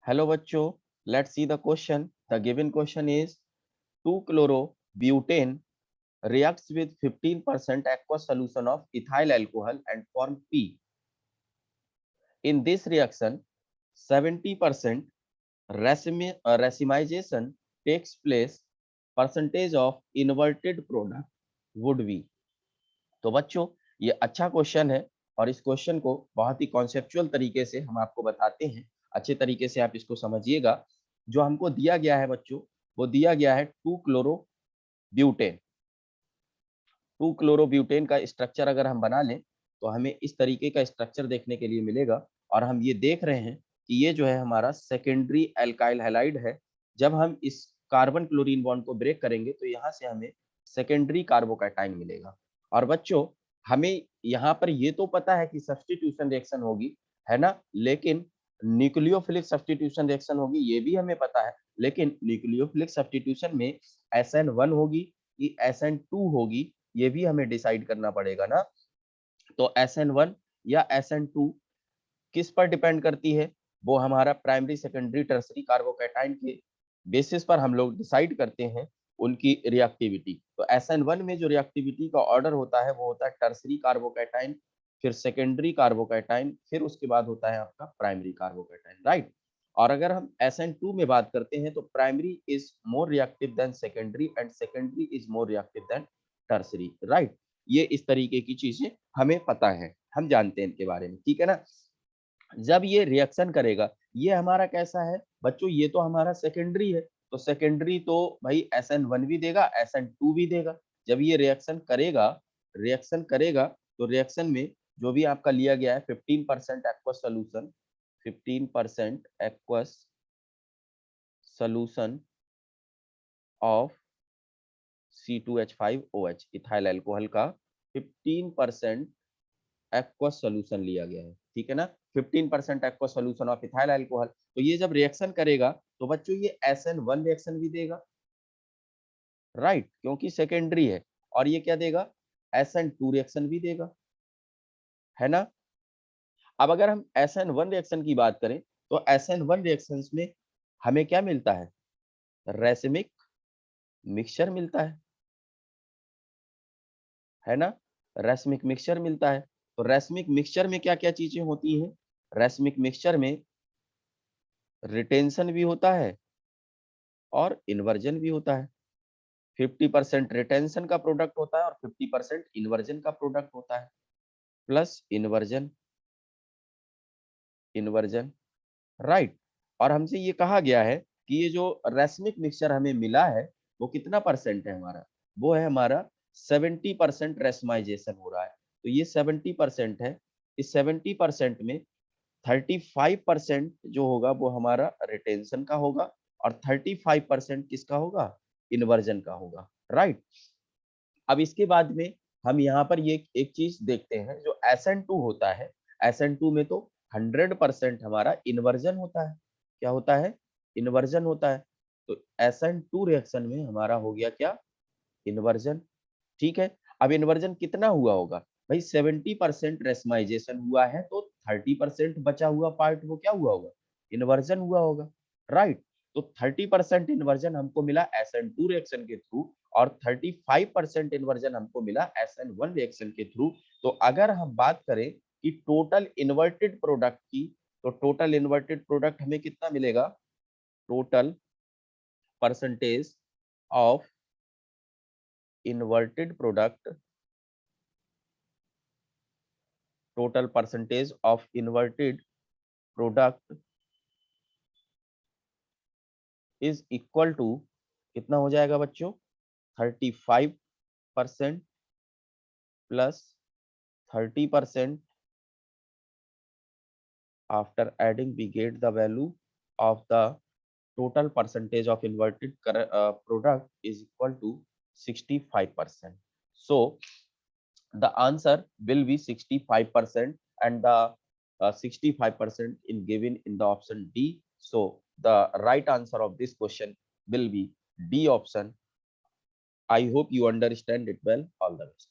Hello बच्चों, let's see the question. The given question is 2-chlorobutane reacts with 15% aqueous solution of ethyl alcohol and form P. In this reaction, 70% racemization takes place. Percentage of inverted product would be. तो बच्चों ये अच्छा question है और इस question को बहुत ही conceptual तरीके से हम आपको बताते हैं। अच्छे तरीके से आप इसको समझिएगा। जो हमको दिया गया है बच्चों, वो दिया गया है 2-क्लोरोब्यूटेन। 2-क्लोरोब्यूटेन का स्ट्रक्चर अगर हम बना लें तो हमें इस तरीके का स्ट्रक्चर देखने के लिए मिलेगा और हम ये देख रहे हैं कि ये जो है हमारा सेकेंडरी एल्काइल हैलाइड है। जब हम इस कार्बन क्लोरीन बॉन्ड को ब्रेक करेंगे तो यहाँ से हमें सेकेंडरी कार्बोकैटाइन मिलेगा। और बच्चों हमें यहाँ पर ये तो पता है कि सब्स्टिट्यूशन रिएक्शन होगी, है ना, लेकिन न्यूक्लियोफिलिक सब्स्टिट्यूशन रिएक्शन होगी ये भी हमें पता है। लेकिन न्यूक्लियोफिलिक सब्स्टिट्यूशन में SN1 होगी कि SN2 होगी ये भी हमें डिसाइड करना पड़ेगा ना। तो SN1 या SN2 किस पर डिपेंड करती है? वो हमारा प्राइमरी सेकेंडरी टर्सरी कार्बोकैटाइन के बेसिस पर हम लोग डिसाइड करते हैं उनकी रिएक्टिविटी। तो SN1 में जो रिएक्टिविटी का ऑर्डर होता है वो होता है टर्सरी कार्बोकैटाइन, फिर सेकेंडरी कार्बोकैटाइन, फिर उसके बाद होता है आपका प्राइमरी कार्बोकैटाइन, राइट। और अगर हम SN2 में बात करते हैं तो primary is more reactive than secondary and secondary is more reactive than tertiary, right. ये इस तरीके की चीजें हमें पता है, हम जानते हैं इनके बारे में, ठीक है ना। जब ये रिएक्शन करेगा, ये हमारा कैसा है बच्चों? ये तो हमारा सेकेंडरी है, तो सेकेंडरी तो भाई SN1 भी देगा, SN2 भी देगा। जब ये रिएक्शन करेगा तो रिएक्शन में जो भी आपका लिया गया है 15% aqueous solution, 15% aqueous solution of C2H5OH ethyl alcohol का 15% एक्वस सॉल्यूशन लिया गया है, ठीक है ना। 15% aqueous solution of ethyl alcohol. तो ये जब रिएक्शन करेगा तो बच्चों ये SN1 रिएक्शन भी देगा, राइट, क्योंकि सेकेंडरी है। और ये क्या देगा? SN2 रिएक्शन भी देगा, है ना। अब अगर हम SN1 रिएक्शन की बात करें तो SN1 रिएक्शंस में हमें क्या मिलता है? रेसिमिक मिक्सचर मिलता है ना। रेसमिक मिक्सचर मिलता है। तो रेसमिक मिक्सचर में क्या क्या चीजें होती हैं? रेसमिक मिक्सचर में रिटेंशन भी होता है और इन्वर्जन भी होता है। 50% रिटेंशन का प्रोडक्ट होता है और 50% इन्वर्जन का प्रोडक्ट होता है। Plus inversion, inversion, right. और हमसे ये कहा गया है कि ये जो रेसमिक मिक्सचर हमें मिला है वो कितना परसेंट है हमारा? वो है हमारा 70% रेसमाइजेशन हो रहा है। तो ये 70% है। इस 70% में 35% जो होगा वो हमारा रिटेंशन का होगा और 35% किसका होगा? इन्वर्जन का होगा, राइट। अब इसके बाद में हम यहाँ पर ये एक चीज देखते हैं, जो SN2 होता है, SN2 में तो 100% हमारा इन्वर्जन होता है। क्या होता है? इन्वर्जन होता है। तो SN2 रिएक्शन में हमारा हो गया क्या? इन्वर्जन, ठीक है। अब इन्वर्जन कितना हुआ होगा भाई? 70% रेसमाइजेशन हुआ है तो 30% बचा हुआ पार्ट वो क्या हुआ होगा? इन्वर्जन हुआ होगा, राइट। तो 30% इन्वर्जन हमको मिला SN2 रिएक्शन के थ्रू और 35% इन्वर्जन हमको मिला SN1 रिएक्शन के थ्रू। तो अगर हम बात करें कि टोटल इन्वर्टेड प्रोडक्ट की, तो टोटल इन्वर्टेड प्रोडक्ट हमें कितना मिलेगा? Total percentage of inverted product, total percentage of inverted product is equal to कितना हो जाएगा बच्चों? 35% plus 30%. After adding we get the value of the total percentage of inverted product is equal to 65%. So the answer will be 65% and the 65% in given in the option D. So the right answer of this question will be D option. I hope you understand it well. All the best.